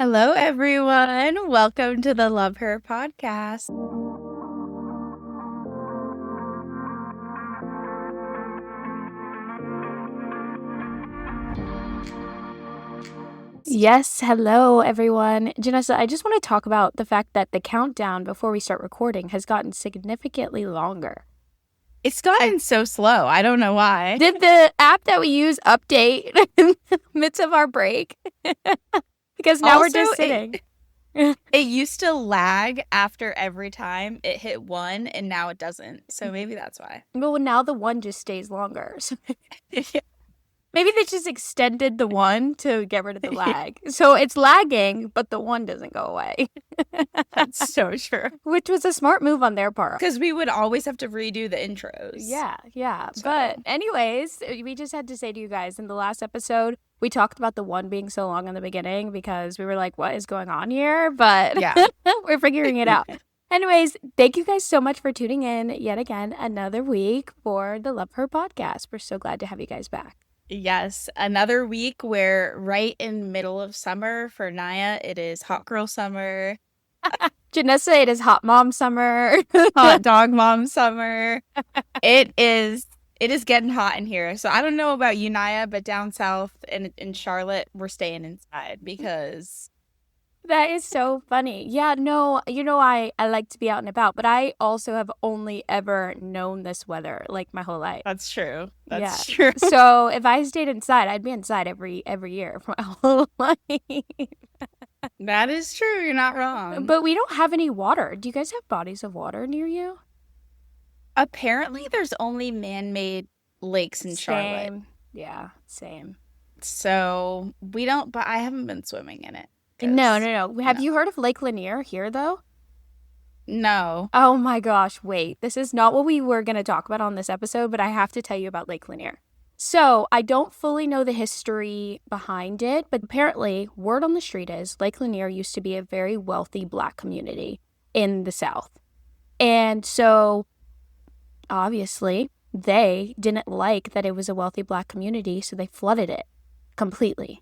Hello, everyone. Welcome to the Love Her podcast. Yes, hello, everyone. Janessa, I just want to talk about the fact that the countdown before we start recording has gotten significantly longer. It's gotten so slow. I don't know why. Did the app that we use update in the midst of our break? Because now we're just sitting. It used to lag after every time it hit 1, and now it doesn't. So maybe that's why. Well, now the 1 just stays longer. So maybe they just extended the 1 to get rid of the lag. So it's lagging, but the 1 doesn't go away. That's so true. Which was a smart move on their part. Because we would always have to redo the intros. Yeah. So. But anyways, we just had to say to you guys, in the last episode, we talked about the 1 being so long in the beginning because we were like, what is going on here? But yeah. We're figuring it out. Anyways, thank you guys so much for tuning in yet again another week for the Love Her podcast. We're so glad to have you guys back. Yes, another week where right in middle of summer for Nyia, it is hot girl summer. Janessa, it is hot mom summer. Hot dog mom summer. It is getting hot in here. So I don't know about you, Nyia, but down south in Charlotte, we're staying inside because... That is so funny. Yeah, no, I like to be out and about, but I also have only ever known this weather like my whole life. That's true. That's true. So if I stayed inside, I'd be inside every year for my whole life. That is true. You're not wrong. But we don't have any water. Do you guys have bodies of water near you? Apparently, there's only man-made lakes in Charlotte. Yeah, same. So we don't, but I haven't been swimming in it. No. Have you heard of Lake Lanier here, though? No. Oh my gosh, wait. This is not what we were going to talk about on this episode, but I have to tell you about Lake Lanier. So I don't fully know the history behind it, but apparently word on the street is Lake Lanier used to be a very wealthy Black community in the South. And so obviously they didn't like that it was a wealthy Black community, so they flooded it completely.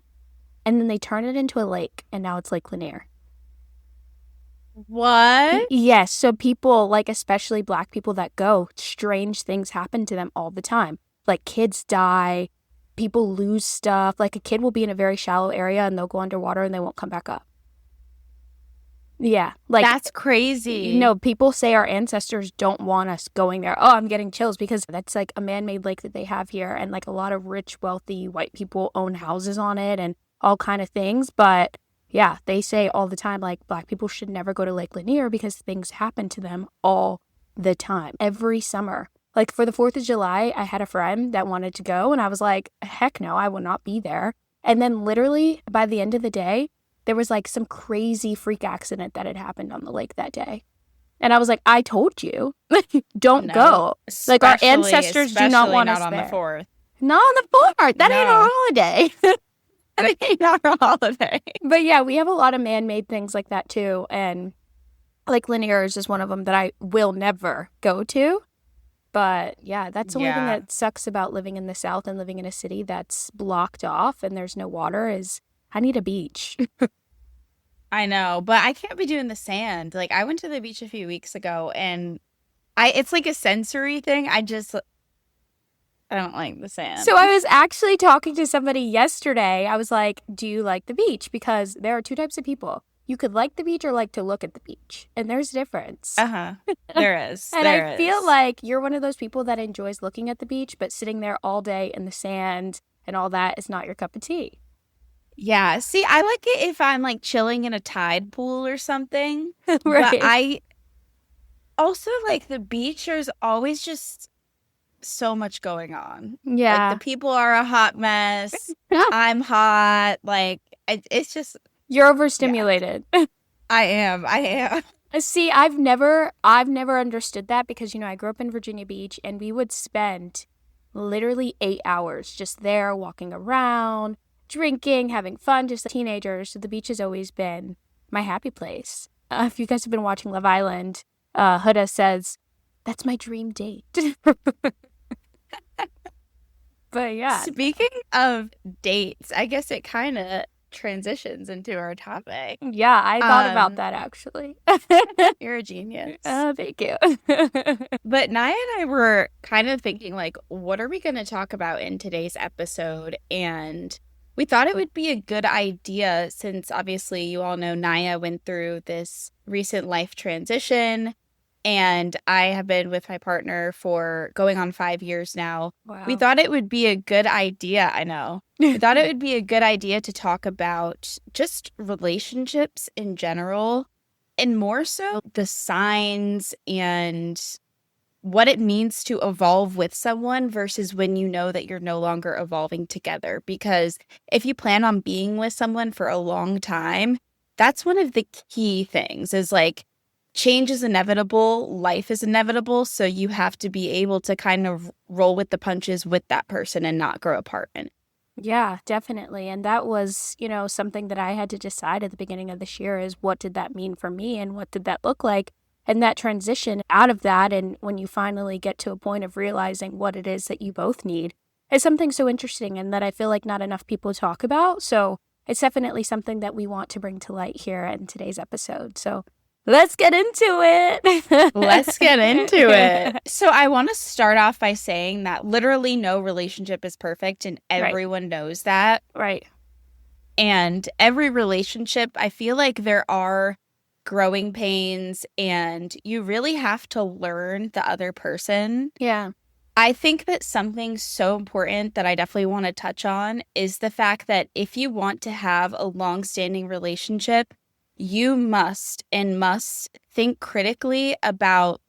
And then they turn it into a lake, and now it's Lake Lanier. What? Yes, so people, like especially Black people that go, strange things happen to them all the time. Like kids die, people lose stuff. Like a kid will be in a very shallow area, and they'll go underwater, and they won't come back up. Yeah. Like that's crazy. No, people say our ancestors don't want us going there. Oh, I'm getting chills because that's like a man-made lake that they have here, and like a lot of rich, wealthy white people own houses on it, and all kind of things. But yeah, they say all the time, like, Black people should never go to Lake Lanier because things happen to them all the time, every summer. Like for the 4th of July, I had a friend that wanted to go, and I was like, heck no, I will not be there. And then literally by the end of the day, there was like some crazy freak accident that had happened on the lake that day. And I was like, I told you, don't go. Like our ancestors do not want us there. Not on the 4th. Not on the 4th. That ain't our holiday. Not our holiday. But yeah, we have a lot of man-made things like that too. And like Lanier is just one of them that I will never go to. But yeah, that's the only thing that sucks about living in the South and living in a city that's blocked off and there's no water is I need a beach. I know, but I can't be doing the sand. Like I went to the beach a few weeks ago and it's like a sensory thing. I don't like the sand. So I was actually talking to somebody yesterday. I was like, do you like the beach? Because there are 2 types of people. You could like the beach or like to look at the beach. And there's a difference. There is. And I feel like you're one of those people that enjoys looking at the beach, but sitting there all day in the sand and all that is not your cup of tea. Yeah. See, I like it if I'm like chilling in a tide pool or something. Right. But I also like the beach. There's always just so much going on. Yeah. Like the people are a hot mess. I'm hot. Like it's just. You're overstimulated. Yeah. I am. See, I've never understood that because, I grew up in Virginia Beach and we would spend literally 8 hours just there walking around, drinking, having fun, just like teenagers. So the beach has always been my happy place. If you guys have been watching Love Island, Huda says, that's my dream date. But yeah. Speaking of dates, I guess it kind of transitions into our topic. Yeah, I thought about that actually. You're a genius. Thank you. But Nia and I were kind of thinking, like, what are we going to talk about in today's episode? And we thought it would be a good idea since obviously you all know Nyia went through this recent life transition, and I have been with my partner for going on 5 years now. We Wow. thought it would be a good idea. I know. We thought it would be a good idea to talk about just relationships in general, and more so the signs and what it means to evolve with someone versus when you know that you're no longer evolving together. Because if you plan on being with someone for a long time, that's one of the key things is like change is inevitable, life is inevitable. So you have to be able to kind of roll with the punches with that person and not grow apart. Yeah, definitely. And that was, something that I had to decide at the beginning of this year is what did that mean for me and what did that look like? And that transition out of that, and when you finally get to a point of realizing what it is that you both need, is something so interesting and that I feel like not enough people talk about. So it's definitely something that we want to bring to light here in today's episode. So let's get into it. Let's get into it. So I want to start off by saying that literally no relationship is perfect and everyone knows that. Right. And every relationship, I feel like there are growing pains and you really have to learn the other person. Yeah. I think that something so important that I definitely want to touch on is the fact that if you want to have a long-standing relationship, you must think critically about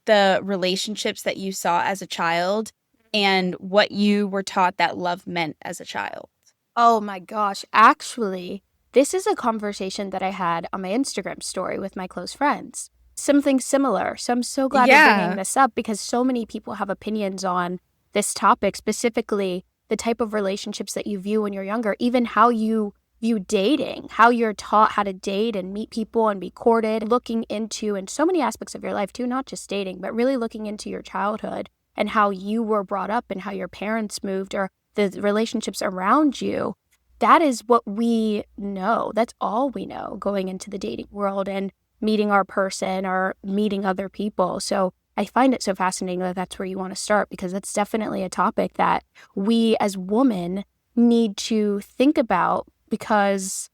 the relationships that you saw as a child and what you were taught that love meant as a child. Oh my gosh. Actually, this is a conversation that I had on my Instagram story with my close friends. Something similar. So I'm so glad you're bringing this up because so many people have opinions on this topic, specifically the type of relationships that you view when you're younger, even how you view dating, how you're taught how to date and meet people and be courted, looking into in so many aspects of your life too, not just dating, but really looking into your childhood and how you were brought up and how your parents moved or the relationships around you. That is what we know. That's all we know going into the dating world and meeting our person or meeting other people. So I find it so fascinating that that's where you want to start because that's definitely a topic that we as women need to think about because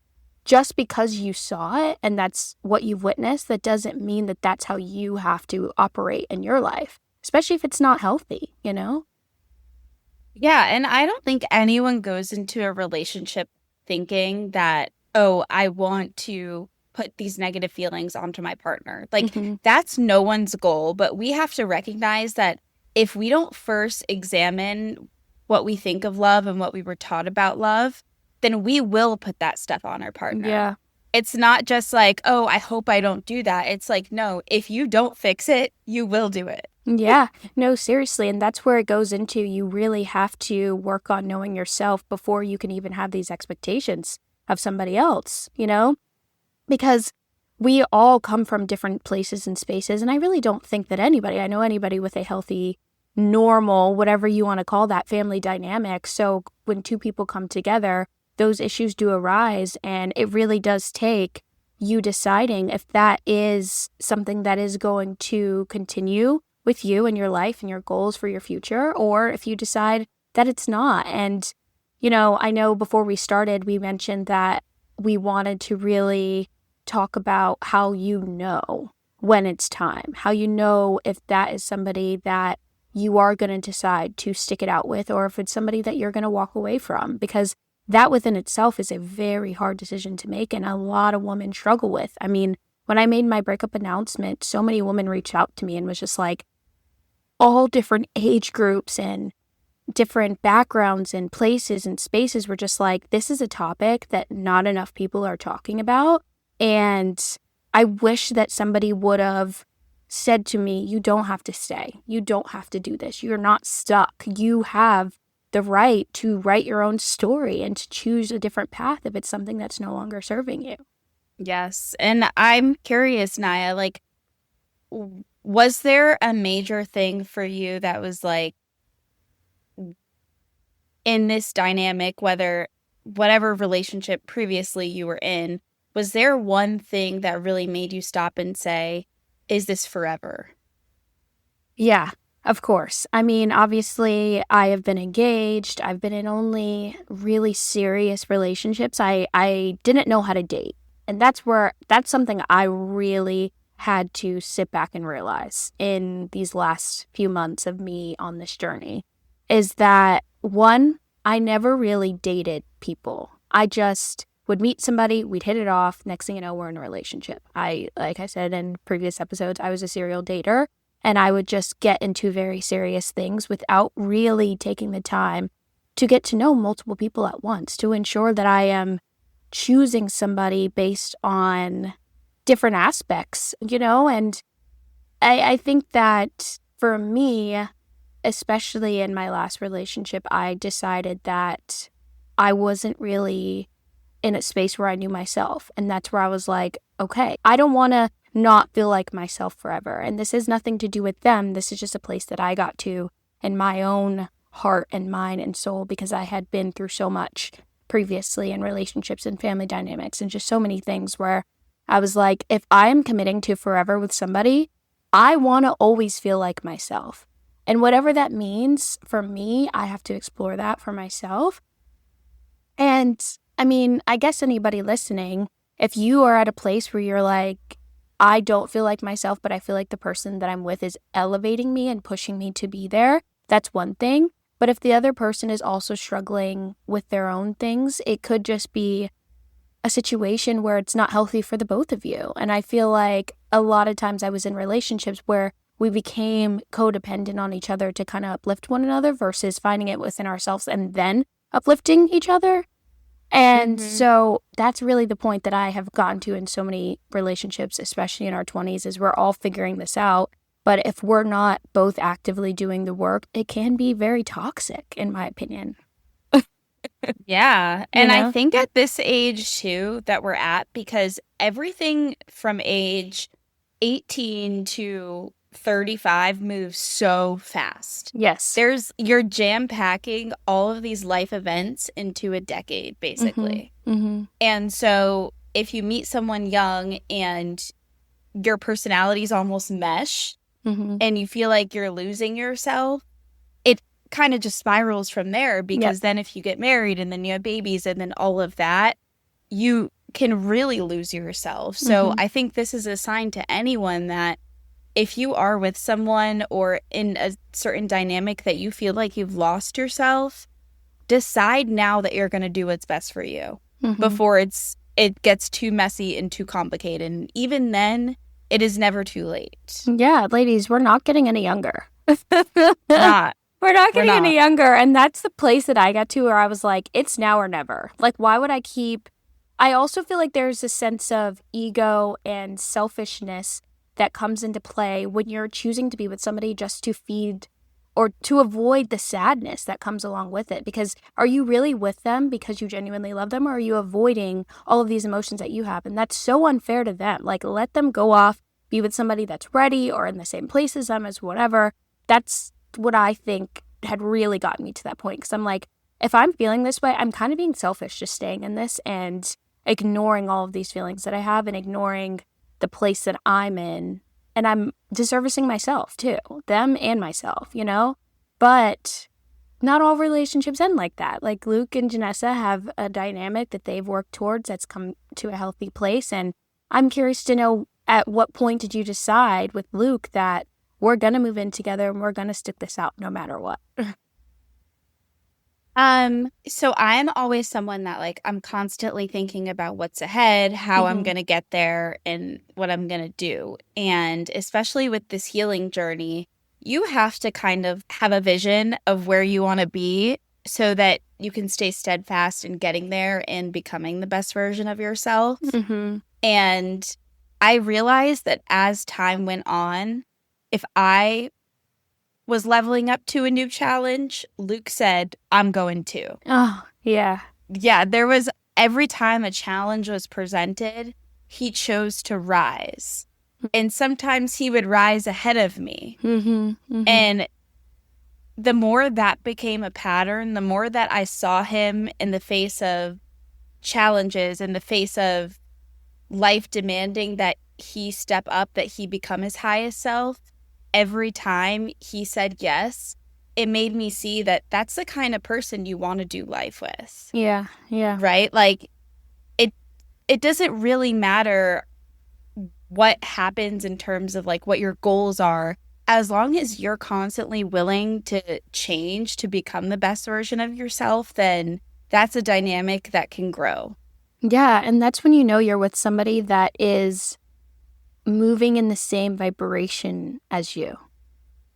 just because you saw it and that's what you've witnessed, that doesn't mean that that's how you have to operate in your life, especially if it's not healthy, Yeah, and I don't think anyone goes into a relationship thinking that, oh, I want to put these negative feelings onto my partner. Like, that's no one's goal, but we have to recognize that if we don't first examine what we think of love and what we were taught about love, then we will put that stuff on our partner. Yeah. It's not just like, oh, I hope I don't do that. It's like, no, if you don't fix it, you will do it. Yeah, no, seriously. And that's where it goes into you really have to work on knowing yourself before you can even have these expectations of somebody else, Because we all come from different places and spaces. And I really don't think that I know anybody with a healthy, normal, whatever you want to call that, family dynamic. So when two people come together, those issues do arise. And it really does take you deciding if that is something that is going to continue with you and your life and your goals for your future, or if you decide that it's not. And, I know before we started, we mentioned that we wanted to really talk about how you know when it's time, how you know if that is somebody that you are going to decide to stick it out with, or if it's somebody that you're going to walk away from, because that within itself is a very hard decision to make and a lot of women struggle with. I mean, when I made my breakup announcement, so many women reached out to me and was just like, all different age groups and different backgrounds and places and spaces were just like, this is a topic that not enough people are talking about. And I wish that somebody would have said to me, you don't have to stay. You don't have to do this. You're not stuck. You have the right to write your own story and to choose a different path if it's something that's no longer serving you. Yes. And I'm curious, Nyia, like, was there a major thing for you that was like in this dynamic, whether whatever relationship previously you were in, was there one thing that really made you stop and say, is this forever? Yeah, of course. I mean, obviously, I have been engaged. I've been in only really serious relationships. I didn't know how to date. And that's something I really had to sit back and realize in these last few months of me on this journey is that one, I never really dated people. I just would meet somebody, we'd hit it off. Next thing you know, we're in a relationship. Like I said in previous episodes, I was a serial dater. And I would just get into very serious things without really taking the time to get to know multiple people at once, to ensure that I am choosing somebody based on different aspects, you know? And I think that for me, especially in my last relationship, I decided that I wasn't really in a space where I knew myself. And that's where I was like, okay, I don't want to not feel like myself forever. And this has nothing to do with them. This is just a place that I got to in my own heart and mind and soul because I had been through so much previously in relationships and family dynamics and just so many things where I was like, if I am committing to forever with somebody, I want to always feel like myself. And whatever that means for me, I have to explore that for myself. And I mean, I guess anybody listening, if you are at a place where you're like, I don't feel like myself, but I feel like the person that I'm with is elevating me and pushing me to be there, that's one thing. But if the other person is also struggling with their own things, it could just be a situation where it's not healthy for the both of you. And I feel like a lot of times I was in relationships where we became codependent on each other to kind of uplift one another versus finding it within ourselves and then uplifting each other. And so that's really the point that I have gotten to in so many relationships, especially in our 20s, is we're all figuring this out. But if we're not both actively doing the work, it can be very toxic, in my opinion. Yeah. And You know? I think at this age too that we're at, because everything from age 18 to 35 moves so fast. Yes. You're jam packing all of these life events into a decade, basically. And so if you meet someone young and your personalities almost mesh and you feel like you're losing yourself, it kind of just spirals from there because then if you get married and then you have babies and then all of that, you can really lose yourself. So I think this is a sign to anyone that if you are with someone or in a certain dynamic that you feel like you've lost yourself, decide now that you're going to do what's best for you before it gets too messy and too complicated. And even then, it is never too late. Yeah, ladies, we're not getting any younger. Not. We're not getting any younger. And that's the place that I got to where I was like, it's now or never. Like, why would I keep... I also feel like there's a sense of ego and selfishness that comes into play when you're choosing to be with somebody just to feed or to avoid the sadness that comes along with it. Because are you really with them because you genuinely love them, or are you avoiding all of these emotions that you have? And that's so unfair to them. Like, let them go off, be with somebody that's ready or in the same place as them, as whatever. That's what I think had really gotten me to that point. Because I'm like, if I'm feeling this way, I'm kind of being selfish just staying in this and ignoring all of these feelings that I have and ignoring the place that I'm in. And I'm disservicing myself too, them and myself, you know? But not all relationships end like that. Like Luke and Janessa have a dynamic that they've worked towards that's come to a healthy place. And I'm curious to know, at what point did you decide with Luke that we're going to move in together and we're going to stick this out no matter what? So I'm always someone that like I'm constantly thinking about what's ahead, how I'm going to get there and what I'm going to do. And especially with this healing journey, you have to kind of have a vision of where you want to be so that you can stay steadfast in getting there and becoming the best version of yourself. And I realized that as time went on, if I was leveling up to a new challenge, Luke said, I'm going to. Oh, yeah. Yeah, there was every time a challenge was presented, he chose to rise. And sometimes he would rise ahead of me. And the more that became a pattern, the more that I saw him in the face of challenges, in the face of life demanding that he step up, that he become his highest self, every time he said yes, it made me see that that's the kind of person you want to do life with. Yeah. Yeah. Right? Like it doesn't really matter what happens in terms of like what your goals are, as long as you're constantly willing to change to become the best version of yourself, then that's a dynamic that can grow. Yeah. And that's when you know you're with somebody that is moving in the same vibration as you,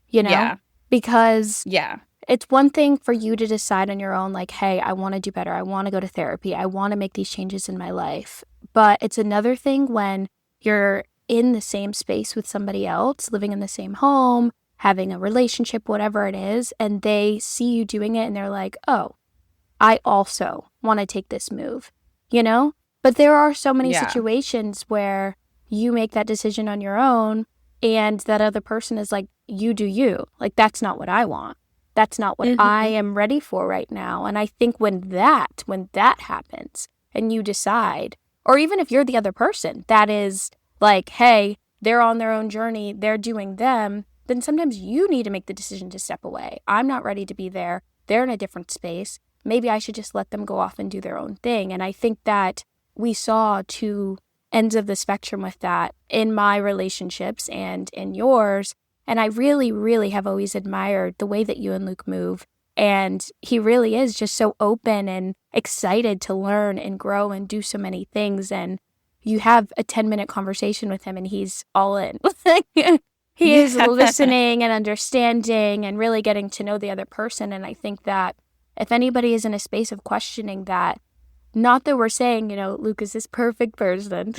you know? Yeah. Because Yeah. it's one thing for you to decide on your own, like, hey, I want to do better. I want to go to therapy. I want to make these changes in my life. But it's another thing when you're in the same space with somebody else, living in the same home, having a relationship, whatever it is, and they see you doing it and they're like, oh, I also want to take this move, you know? But there are so many Yeah. situations where you make that decision on your own and that other person is like, you do you. Like, that's not what I want. That's not what I am ready for right now. And I think when that happens and you decide, or even if you're the other person that is like, hey, they're on their own journey, they're doing them, then sometimes you need to make the decision to step away. I'm not ready to be there. They're in a different space. Maybe I should just let them go off and do their own thing. And I think that we saw two ends of the spectrum with that in my relationships and in yours. And I really, really have always admired the way that you and Luke move. And he really is just so open and excited to learn and grow and do so many things. And you have a 10-minute conversation with him and he's all in. He is listening and understanding and really getting to know the other person. And I think that if anybody is in a space of questioning that, not that we're saying, Luke is this perfect person.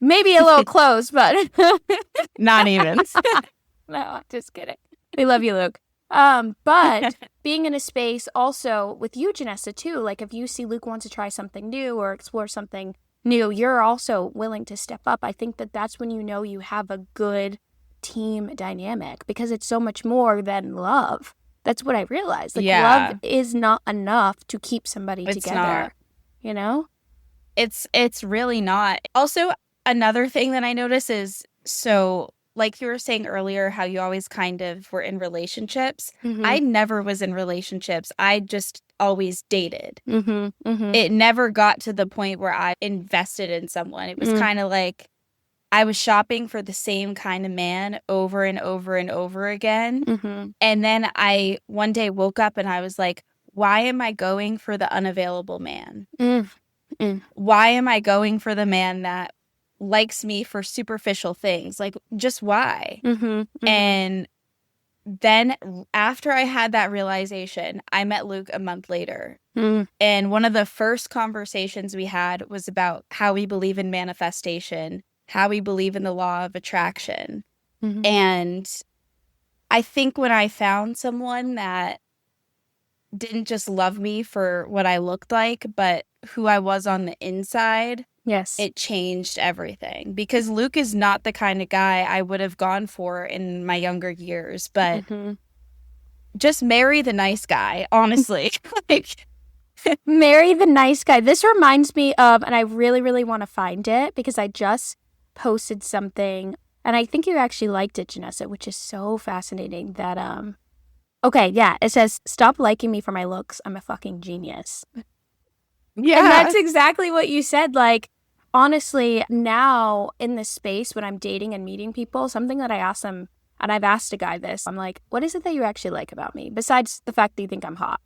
Maybe a little close, but not even. No, I'm just kidding. We love you, Luke. But being in a space also with you, Janessa, too, like if you see Luke wants to try something new or explore something new, you're also willing to step up. I think that that's when you know you have a good team dynamic because it's so much more than love. That's what I realized. Like, love is not enough to keep somebody together. Not. It's really not. Also, another thing that I notice is, so like you were saying earlier, how you always kind of were in relationships. I never was in relationships. I just always dated. It never got to the point where I invested in someone. It was kind of like I was shopping for the same kind of man over and over and over again. And then I one day woke up and I was like, why am I going for the unavailable man? Why am I going for the man that likes me for superficial things? Like, just why? And then after I had that realization, I met Luke a month later. And one of the first conversations we had was about how we believe in manifestation, how we believe in the law of attraction. And I think when I found someone that didn't just love me for what I looked like, but who I was on the inside, yes, it changed everything. Because Luke is not the kind of guy I would have gone for in my younger years, but just marry the nice guy, honestly. Marry the nice guy. This reminds me of, and I really, really want to find it because I just posted something, and I think you actually liked it, Janessa, which is so fascinating that, okay, yeah, it says, stop liking me for my looks. I'm a fucking genius. Yeah. And that's exactly what you said. Like, honestly, now in this space when I'm dating and meeting people, something that I ask them, and I've asked a guy this, I'm like, what is it that you actually like about me? Besides the fact that you think I'm hot.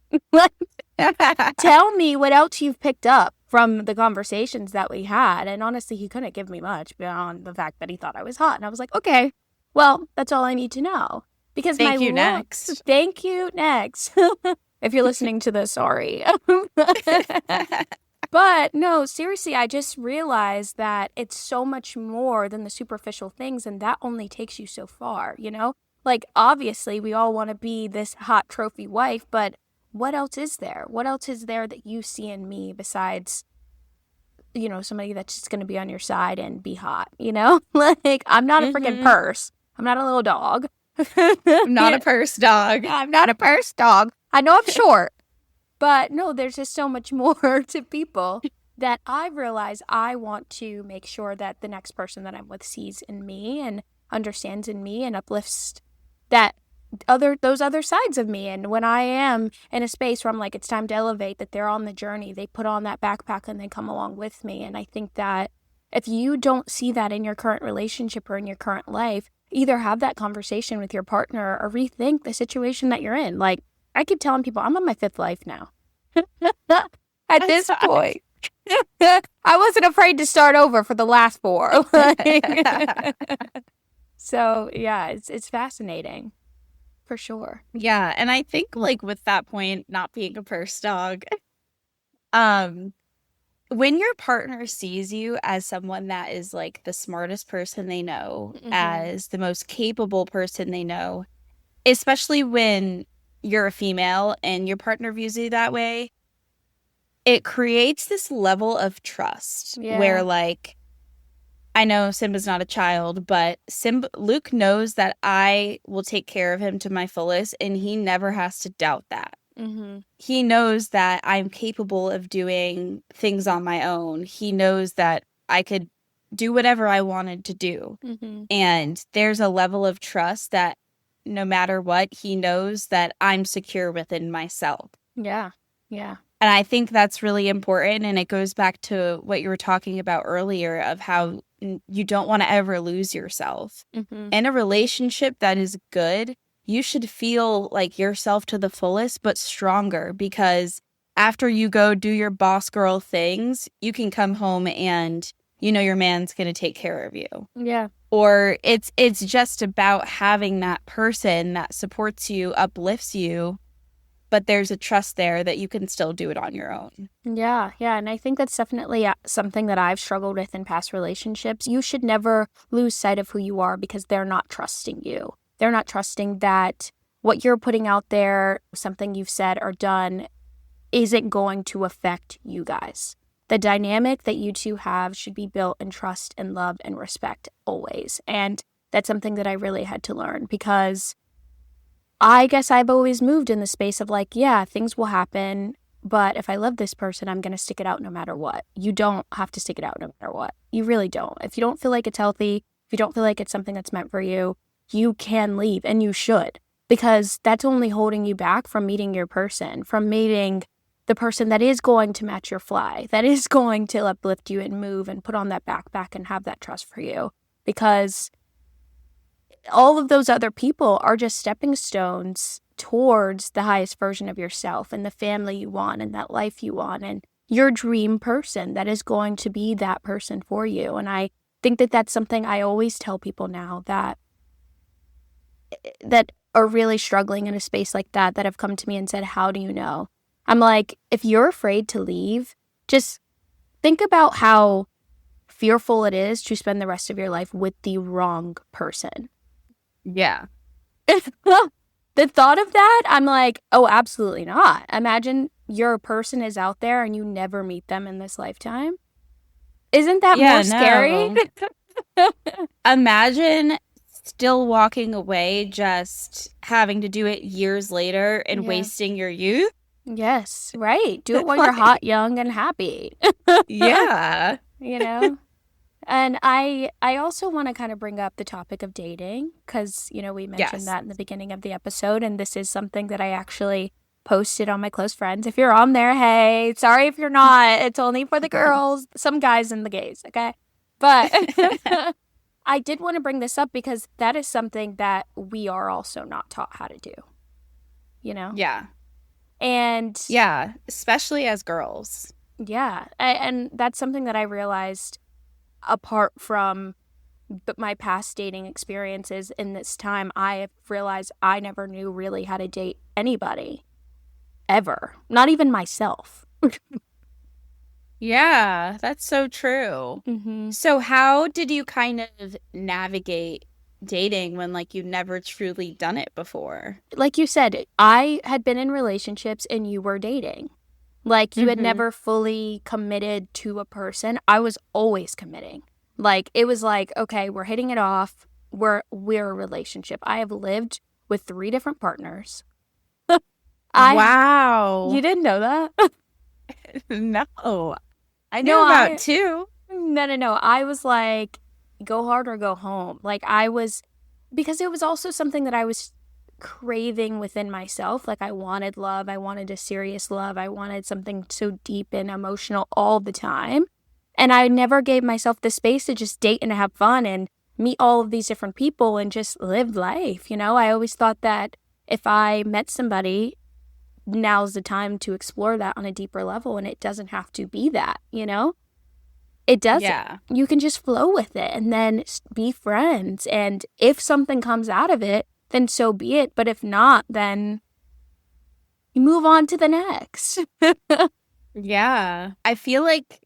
Tell me what else you've picked up from the conversations that we had. And honestly, he couldn't give me much beyond the fact that he thought I was hot. And I was like, okay, well, that's all I need to know. Because Thank you next. Thank you next. If you're listening to this, sorry. But no, seriously, I just realized that it's so much more than the superficial things, and that only takes you so far, Like, obviously, we all want to be this hot trophy wife, but what else is there? What else is there that you see in me besides, somebody that's just going to be on your side and be hot, Like, I'm not a freaking purse. I'm not a little dog. I'm not a purse dog. I'm not a purse dog. I know I'm short, but no, there's just so much more to people that I realize I want to make sure that the next person that I'm with sees in me and understands in me and uplifts that those other sides of me. And when I am in a space where I'm like, it's time to elevate, that they're on the journey, they put on that backpack and they come along with me. And I think that if you don't see that in your current relationship or in your current life, either have that conversation with your partner or rethink the situation that you're in. Like, I keep telling people I'm on my 5th life now. At this point. I wasn't afraid to start over for the last 4. So, yeah, it's fascinating. For sure. Yeah, and I think like with that point, not being a purse dog, when your partner sees you as someone that is like the smartest person they know, as the most capable person they know, especially when you're a female and your partner views you that way, it creates this level of trust where like, I know Simba's not a child, but Luke knows that I will take care of him to my fullest, and he never has to doubt that. He knows that I'm capable of doing things on my own. He knows that I could do whatever I wanted to do. And there's a level of trust that no matter what, he knows that I'm secure within myself. Yeah. Yeah. And I think that's really important. And it goes back to what you were talking about earlier of how you don't want to ever lose yourself. In a relationship that is good, you should feel like yourself to the fullest, but stronger, because after you go do your boss girl things, you can come home and you know your man's going to take care of you. Yeah. Or it's just about having that person that supports you, uplifts you, but there's a trust there that you can still do it on your own. Yeah, yeah. And I think that's definitely something that I've struggled with in past relationships. You should never lose sight of who you are because they're not trusting you. They're not trusting that what you're putting out there, something you've said or done, isn't going to affect you guys. The dynamic that you two have should be built in trust and love and respect always. And that's something that I really had to learn, because I guess I've always moved in the space of like, yeah, things will happen, but if I love this person, I'm going to stick it out no matter what. You don't have to stick it out no matter what. You really don't. If you don't feel like it's healthy, if you don't feel like it's something that's meant for you, you can leave, and you should, because that's only holding you back from meeting your person, from meeting the person that is going to match your fly, that is going to uplift you and move and put on that backpack and have that trust for you. Because all of those other people are just stepping stones towards the highest version of yourself and the family you want and that life you want and your dream person that is going to be that person for you. And I think that that's something I always tell people now that are really struggling in a space like that have come to me and said, how do you know? I'm like, if you're afraid to leave, just think about how fearful it is to spend the rest of your life with the wrong person. Yeah. The thought of that, I'm like, oh, absolutely not. Imagine your person is out there and you never meet them in this lifetime. Isn't that more scary? Imagine still walking away, just having to do it years later and wasting your youth. Yes, right. Do it while you're hot, young, and happy. Yeah. You know? And I also want to kind of bring up the topic of dating because, you know, we mentioned that in the beginning of the episode. And this is something that I actually posted on my close friends. If you're on there, hey, sorry if you're not. It's only for the girls, some guys and the gays, okay? But I did want to bring this up because that is something that we are also not taught how to do, you know? Yeah. And yeah, especially as girls. Yeah. And that's something that I realized apart from my past dating experiences in this time. I have realized I never knew really how to date anybody ever, not even myself. Yeah, that's so true. So how did you kind of navigate dating when like you've never truly done it before? Like you said, I had been in relationships and you were dating. Like you had never fully committed to a person. I was always committing. Like it was like, okay, we're hitting it off. we're a relationship. I have lived with 3 different partners. Wow. You didn't know that? No. I knew No, about 2. no. I was like, go hard or go home. Like because it was also something that I was craving within myself. Like I wanted love. I wanted a serious love. I wanted something so deep and emotional all the time. And I never gave myself the space to just date and have fun and meet all of these different people and just live life. I always thought that if I met somebody, now's the time to explore that on a deeper level, and it doesn't have to be that. It doesn't. Yeah. You can just flow with it and then be friends. And if something comes out of it, then so be it. But if not, then you move on to the next. Yeah. I feel like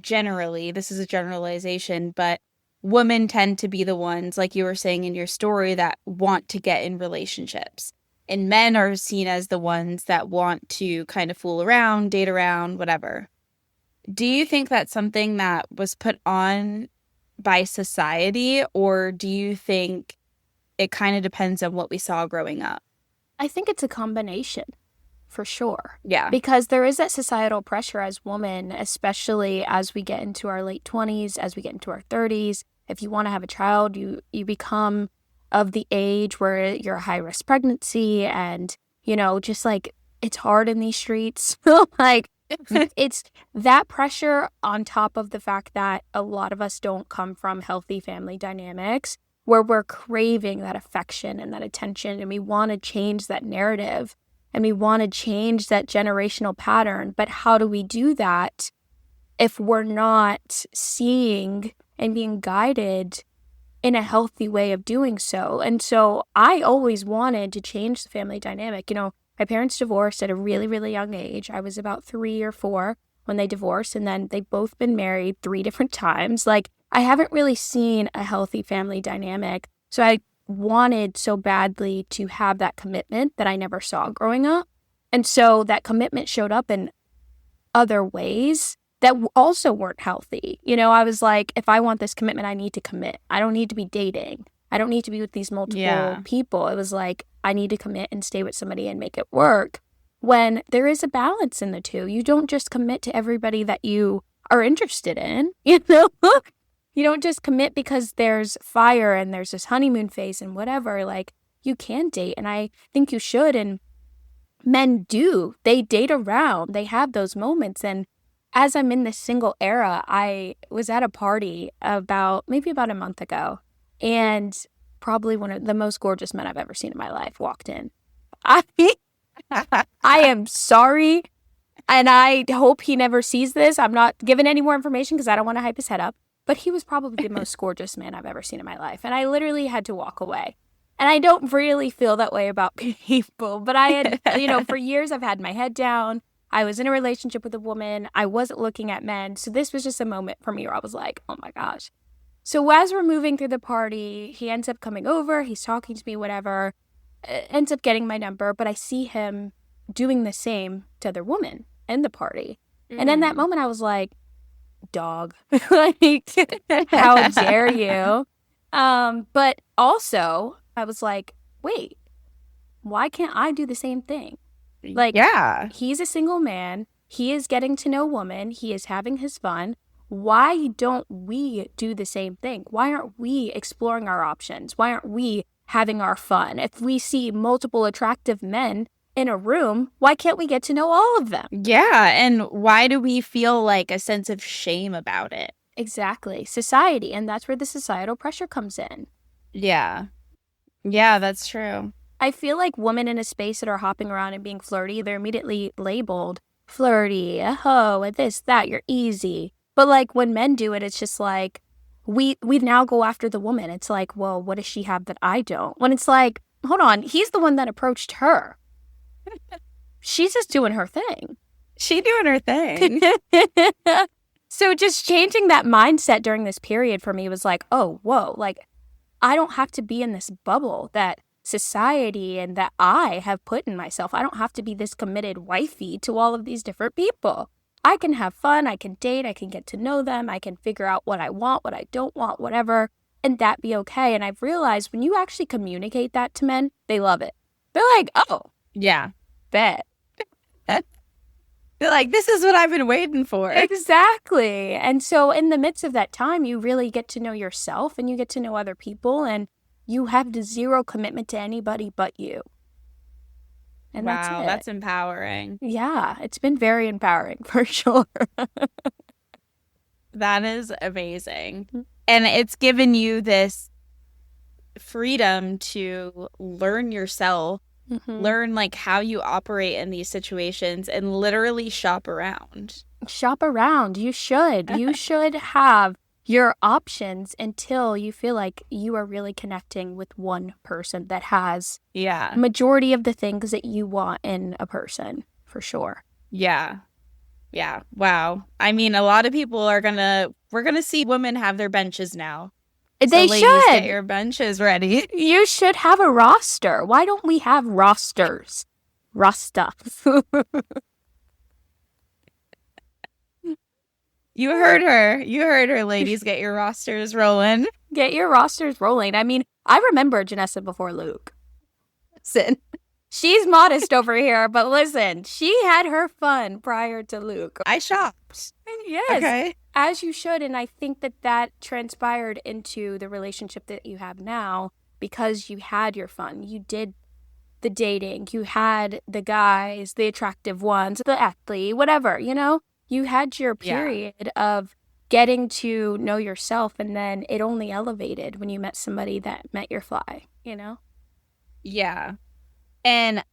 generally, this is a generalization, but women tend to be the ones, like you were saying in your story, that want to get in relationships. And men are seen as the ones that want to kind of fool around, date around, whatever. Do you think that's something that was put on by society, or do you think it kind of depends on what we saw growing up? I think it's a combination, for sure. Yeah. Because there is that societal pressure as women, especially as we get into our late 20s, as we get into our 30s. If you want to have a child, you become of the age where you're a high-risk pregnancy and, just like it's hard in these streets. Like it's that pressure on top of the fact that a lot of us don't come from healthy family dynamics where we're craving that affection and that attention, and we want to change that narrative and we want to change that generational pattern. But how do we do that if we're not seeing and being guided in a healthy way of doing so? And so I always wanted to change the family dynamic. My parents divorced at a really, really young age. I was about 3 or 4 when they divorced, and then they've both been married 3 different times. Like, I haven't really seen a healthy family dynamic. So I wanted so badly to have that commitment that I never saw growing up. And so that commitment showed up in other ways that also weren't healthy. I was like, if I want this commitment, I need to commit. I don't need to be dating. I don't need to be with these multiple people. It was like, I need to commit and stay with somebody and make it work. When there is a balance in the two, you don't just commit to everybody that you are interested in. You don't just commit because there's fire and there's this honeymoon phase and whatever. Like, you can date, and I think you should. And men do. They date around. They have those moments. And as I'm in this single era, I was at a party maybe about a month ago, and probably one of the most gorgeous men I've ever seen in my life walked in. I am sorry, and I hope he never sees this. I'm not giving any more information because I don't want to hype his head up, but he was probably the most gorgeous man I've ever seen in my life, and I literally had to walk away. And I don't really feel that way about people, but I had, for years I've had my head down. I was in a relationship with a woman. I wasn't looking at men. So this was just a moment for me where I was like, oh my gosh. So as we're moving through the party, he ends up coming over. He's talking to me, whatever. Ends up getting my number. But I see him doing the same to other women in the party. And in that moment, I was like, dog. Like, how dare you? But also, I was like, wait, why can't I do the same thing? Like, he's a single man. He is getting to know women. He is having his fun. Why don't we do the same thing? Why aren't we exploring our options? Why aren't we having our fun? If we see multiple attractive men in a room, why can't we get to know all of them? Yeah, and why do we feel like a sense of shame about it? Exactly. Society, and that's where the societal pressure comes in. Yeah. Yeah, that's true. I feel like women in a space that are hopping around and being flirty, they're immediately labeled flirty, a hoe, a this, that, you're easy. But like when men do it, it's just like, we now go after the woman. It's like, well, what does she have that I don't? When it's like, hold on, he's the one that approached her. She's just doing her thing. She doing her thing. So just changing that mindset during this period for me was like, oh, whoa, like I don't have to be in this bubble that society and that I have put in myself. I don't have to be this committed wifey to all of these different people. I can have fun. I can date. I can get to know them. I can figure out what I want, what I don't want, whatever. and that be okay. And I've realized when you actually communicate that to men, they love it. They're like, oh, Yeah. bet. They're like, this is what I've been waiting for. Exactly. And so in the midst of that time, you really get to know yourself and you get to know other people, and you have the zero commitment to anybody but you. And Wow, that's that's empowering. Yeah, it's been very empowering for sure. That is amazing. And it's given you this freedom to learn yourself, learn like how you operate in these situations, and literally shop around. Shop around. You should. You should have your options until you feel like you are really connecting with one person that has majority of the things that you want in a person, for sure. Yeah. Yeah. Wow. I mean, a lot of people we're gonna see women have their benches now. They so ladies, should. Get your benches ready. You should have a roster. Why don't we have rosters? Rasta. You heard her. You heard her, ladies. Get your rosters rolling. Get your rosters rolling. I mean, I remember Janessa before Luke. Listen, she's modest over here, but listen, she had her fun prior to Luke. I shopped. Yes. Okay. As you should. And I think that transpired into the relationship that you have now because you had your fun. You did the dating. You had the guys, the attractive ones, the athlete, whatever, you know? You had your period of getting to know yourself, and then it only elevated when you met somebody that met your fly, you know? Yeah. And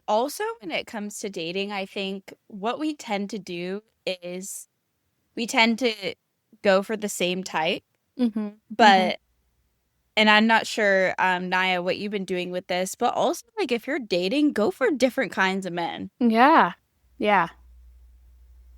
also when it comes to dating, I think what we tend to do is we tend to go for the same type. But, and I'm not sure, Nyia, what you've been doing with this, but also like if you're dating, go for different kinds of men. Yeah. Yeah.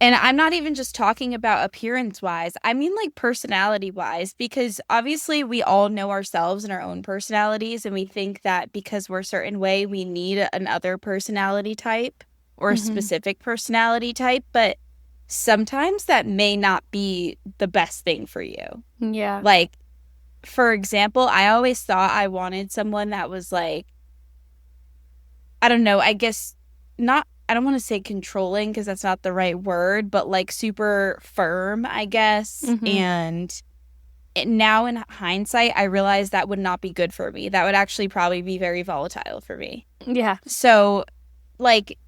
And I'm not even just talking about appearance-wise. I mean, like, personality-wise, because obviously we all know ourselves and our own personalities, and we think that because we're a certain way, we need another personality type or a specific personality type, but sometimes that may not be the best thing for you. Yeah. Like, for example, I always thought I wanted someone that was, like, I don't know, I guess not, I don't want to say controlling because that's not the right word, but like super firm, I guess. And now in hindsight, I realize that would not be good for me. That would actually probably be very volatile for me. Yeah. So like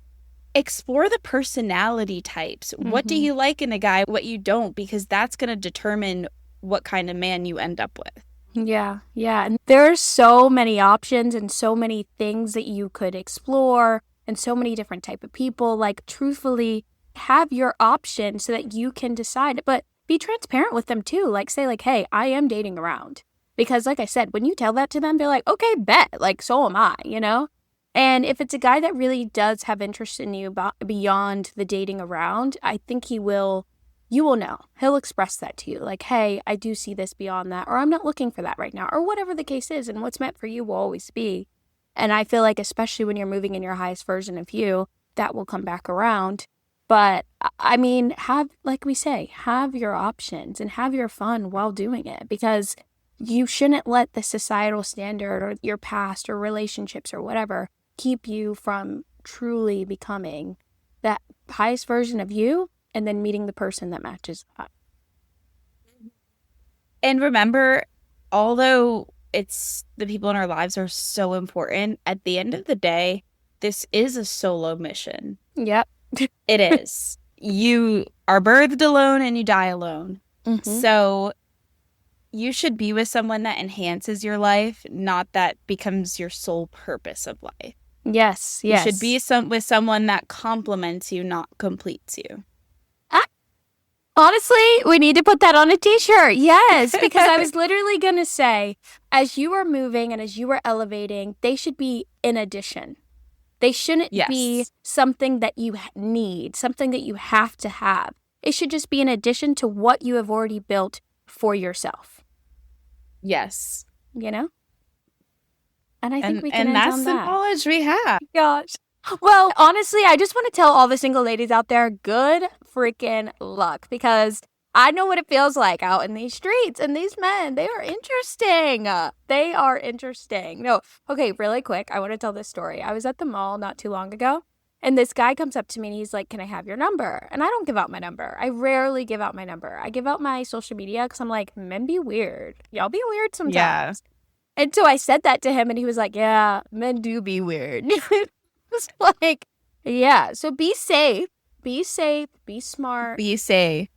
explore the personality types. What do you like in a guy? What you don't, because that's going to determine what kind of man you end up with. Yeah. Yeah. And there's so many options and so many things that you could explore. And so many different type of people. Like, truthfully, have your option so that you can decide. But be transparent with them, too. Like, say, like, hey, I am dating around. Because, like I said, when you tell that to them, they're like, okay, bet. Like, so am I, you know? And if it's a guy that really does have interest in you beyond the dating around, I think you will know. He'll express that to you. Like, hey, I do see this beyond that. Or I'm not looking for that right now. Or whatever the case is. And what's meant for you will always be. And I feel like especially when you're moving in your highest version of you, that will come back around. But I mean, like we say, have your options and have your fun while doing it, because you shouldn't let the societal standard or your past or relationships or whatever keep you from truly becoming that highest version of you and then meeting the person that matches that. And remember, although it's the people in our lives are so important, at the end of the day, this is a solo mission. Yep. It is. You are birthed alone and you die alone. So you should be with someone that enhances your life, not that becomes your sole purpose of life. Yes. You should be with someone that complements you, not completes you. Honestly, we need to put that on a t-shirt. Yes, because I was literally going to say, as you are moving and as you are elevating, they should be in addition. They shouldn't be something that you need, something that you have to have. It should just be in addition to what you have already built for yourself. Yes. You know? And I think we can end on that. And that's the knowledge we have. Gosh. Well, honestly, I just want to tell all the single ladies out there, good freaking luck, because I know what it feels like out in these streets, and these men, they are interesting. They are interesting. No, okay, really quick, I want to tell this story. I was at the mall not too long ago, and this guy comes up to me and he's like, "Can I have your number?" And I don't give out my number. I rarely give out my number. I give out my social media because I'm like, men be weird. Y'all be weird sometimes. Yeah. And so I said that to him, and he was like, "Yeah, men do be weird." It's like, yeah, so be safe. Be safe, be smart, Be safe.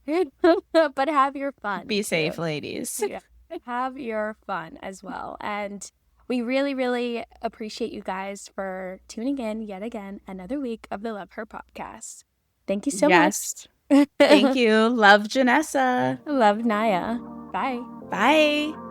but have your fun. Be too. safe, ladies. Yeah. Have your fun as well. And we really, really appreciate you guys for tuning in yet again another week of the Love Her podcast. Thank you so Yes. much. Thank you. Love Janessa. Love Nyia. Bye. Bye.